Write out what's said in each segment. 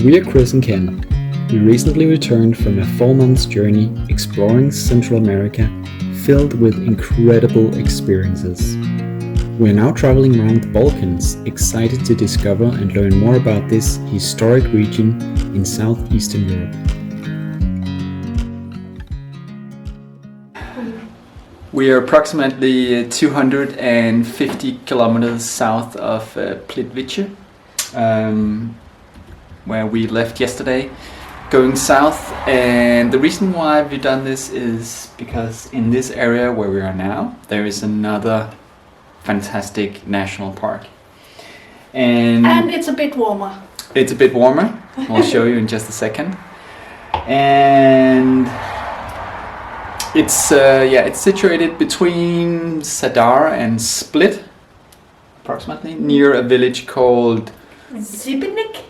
We're Chris and Ken. We recently returned from a 4-month journey exploring Central America, filled with incredible experiences. We're now traveling around the Balkans, excited to discover and learn more about this historic region in southeastern Europe. We are approximately 250 kilometers south of Plitvice, where we left yesterday, going south. And the reason why we've done this is because in this area where we are now, there is another fantastic national park. And it's a bit warmer. It's a bit warmer. I'll show you in just a second. And it's situated between Sadar and Split, approximately, near a village called Zibenik?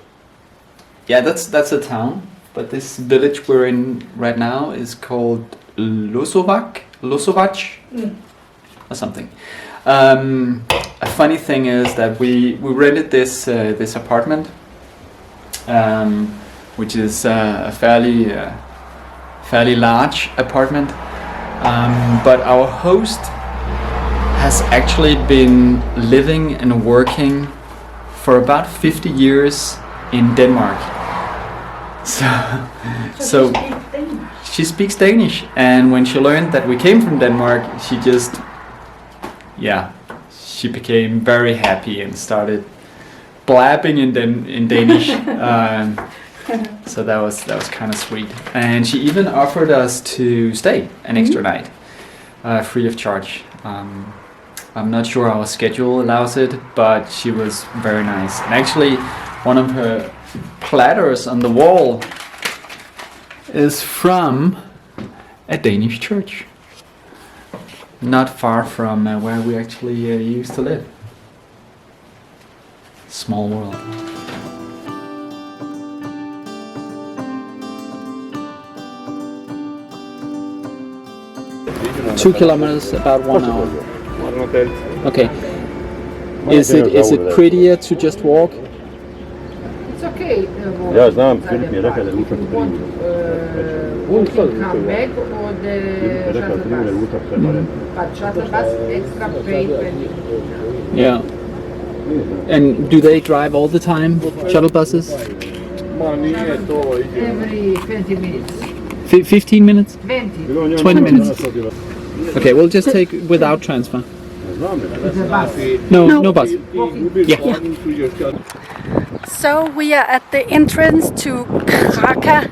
Yeah, that's a town. But this village we're in right now is called Lozovac or something. A funny thing is that we rented this apartment, which is a fairly large apartment, but our host has actually been living and working for about 50 years in Denmark. So she speaks Danish, and when she learned that we came from Denmark, she became very happy and started blabbing in Danish. So that was kind of sweet, and she even offered us to stay an extra night, free of charge. I'm not sure our schedule allows it, but she was very nice. And actually, one of her platters on the wall is from a Danish church, not far from where we actually used to live. Small world. Two kilometers, about 1 hour. Okay. Is it prettier to just walk? It's okay. Ja znam, Filip mi je rekao da utak Come back or the shuttle bus extra paid when Yeah. And do they drive all the time, shuttle buses? every 20 minutes. 15 minutes? 20. 20 minutes. Okay, we'll just take without transfer. It's a bus. No bus. Yeah. So we are at the entrance to Krka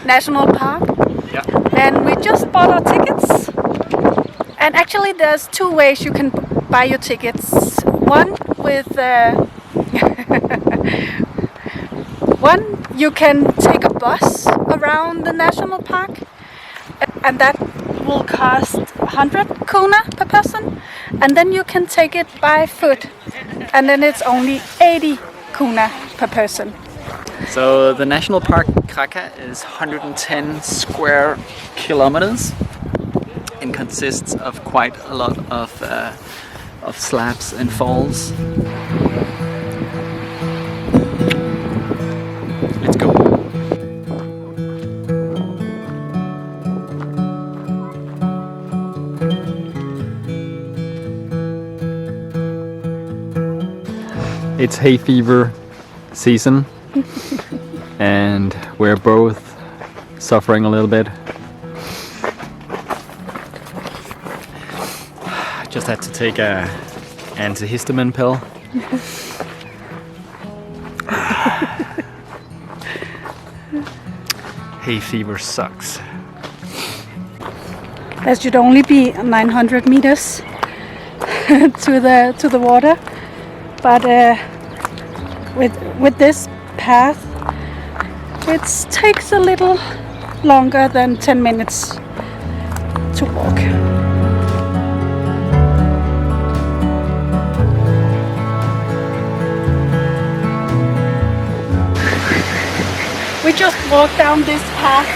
National Park. Yeah. And we just bought our tickets. And actually there's two ways you can buy your tickets. One with one, you can take a bus around the national park, and that will cost 100 kuna per person. And then you can take it by foot, and then it's only 80 kuna per person. So the national park Krka is 110 square kilometers and consists of quite a lot of slabs and falls. Let's go. It's hay fever season and we're both suffering a little bit. Just had to take a antihistamine pill. Hay fever sucks. There should only be 900 meters to the water, but with this path, it takes a little longer than 10 minutes to walk. We just walked down this path,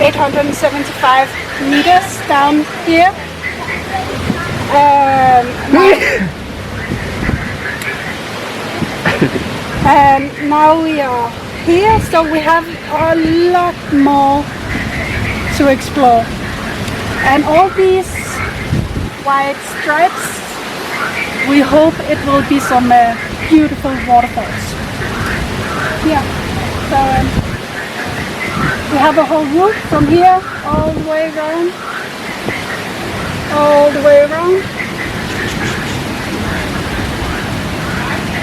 875 meters down here. And now we are here, so we have a lot more to explore. And all these white stripes, we hope it will be some beautiful waterfalls. Yeah, so we have a whole route from here all the way around.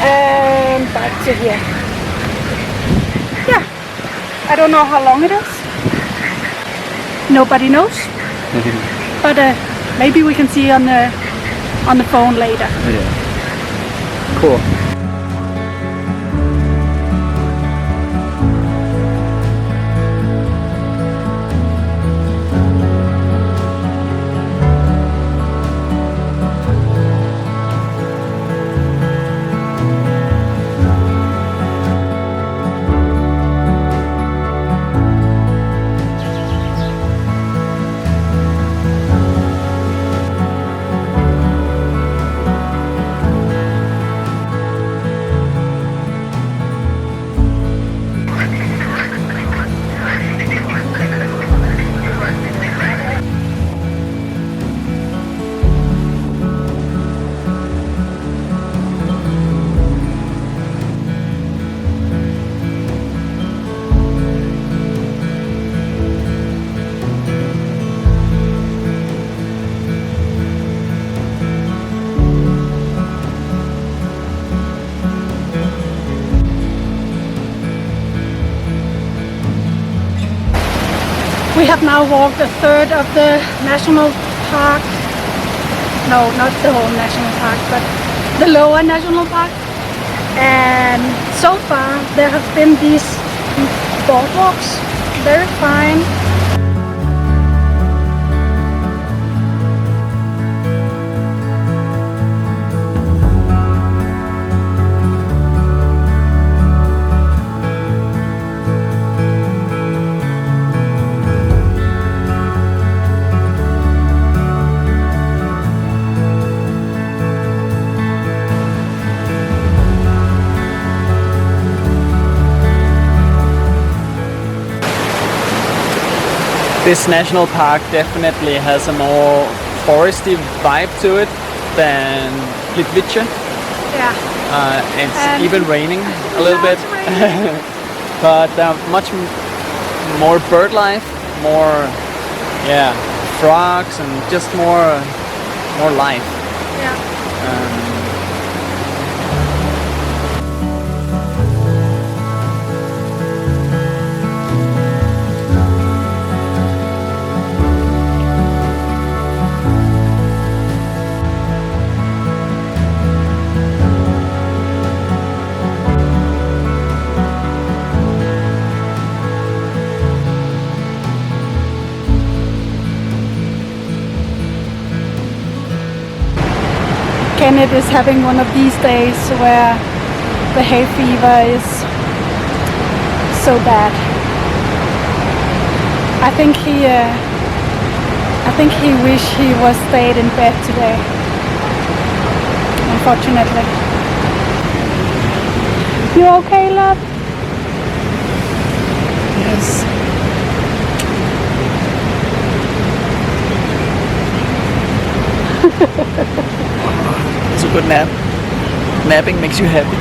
And back to here. Yeah, I don't know how long it is. Nobody knows. But maybe we can see on the phone later. Yeah. Cool. We have now walked a third of the national park. No, not the whole national park, but the lower national park. And so far there have been these boardwalks, very fine. This national park definitely has a more foresty vibe to it than Plitvice. Yeah. It's And even raining a little now bit, it's raining. but much more bird life, more frogs, and just more life. Yeah. Kenneth is having one of these days where the hay fever is so bad. I think he wish he was stayed in bed today. Unfortunately. You okay, love? Yes. It's a good nap. Napping makes you happy.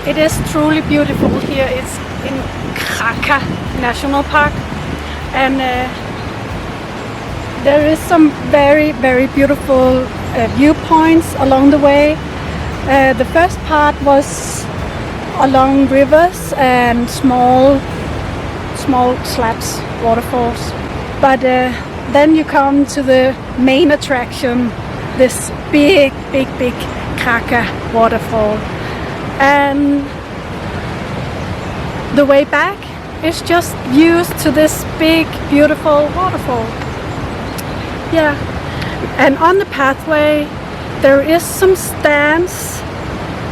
It is truly beautiful here. It's Krka National Park, and there is some very, very beautiful viewpoints along the way. The first part was along rivers and small slabs, waterfalls, but then you come to the main attraction, this big Krka Waterfall, and the way back is just views to this big beautiful waterfall. Yeah, and on the pathway there is some stands,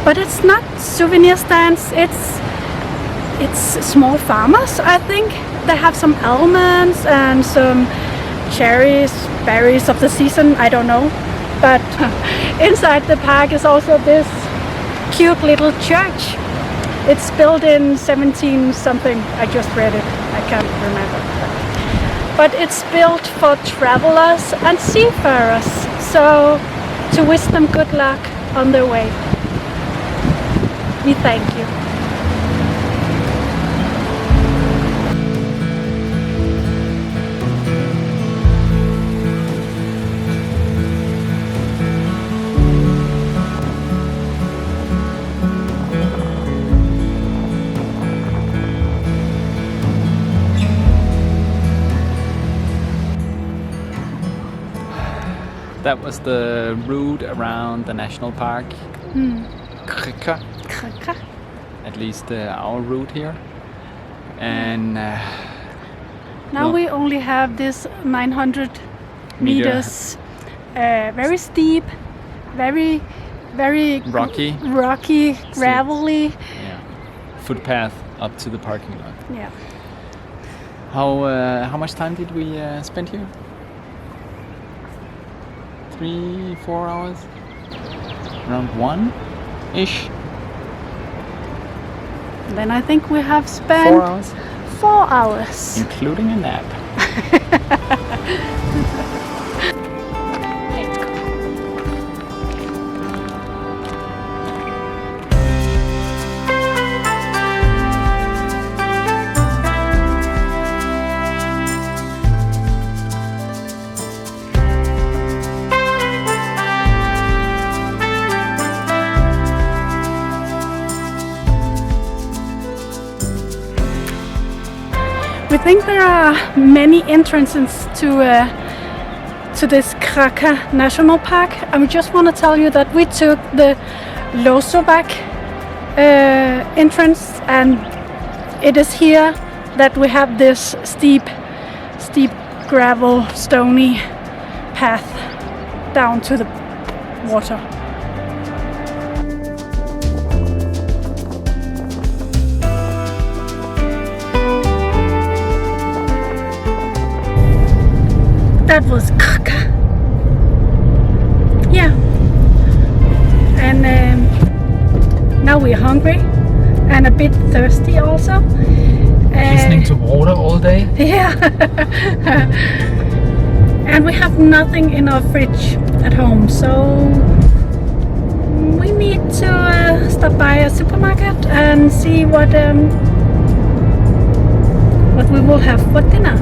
but it's not souvenir stands, it's small farmers, I think. They have some almonds and some cherries, berries of the season, I don't know. But inside the park is also this cute little church. It's built in 17 something, I just read it, I can't remember. But it's built for travelers and seafarers, so to wish them good luck on their way. We thank you. That was the route around the national park. Krka. Krka. At least our route here. And now we only have this 900 meters, very steep, very rocky, gravelly. Yeah. Footpath up to the parking lot. Yeah. How much time did we spend here? 3-4 hours? Around 1-ish? Then I think we have spent 4 hours? 4 hours. Including a nap. Let's go. We think there are many entrances to this Krka National Park, and we just want to tell you that we took the Lozovac entrance, and it is here that we have this steep gravel stony path down to the water. That was Krka. Yeah. And now we're hungry and a bit thirsty also. Listening to water all day? Yeah. And we have nothing in our fridge at home, so we need to stop by a supermarket and see what we will have for dinner.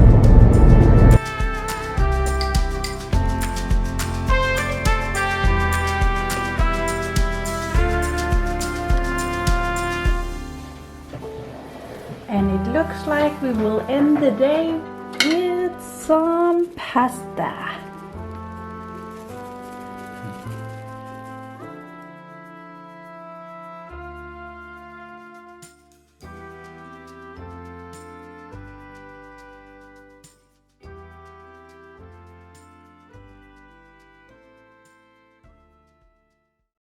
And it looks like we will end the day with some pasta.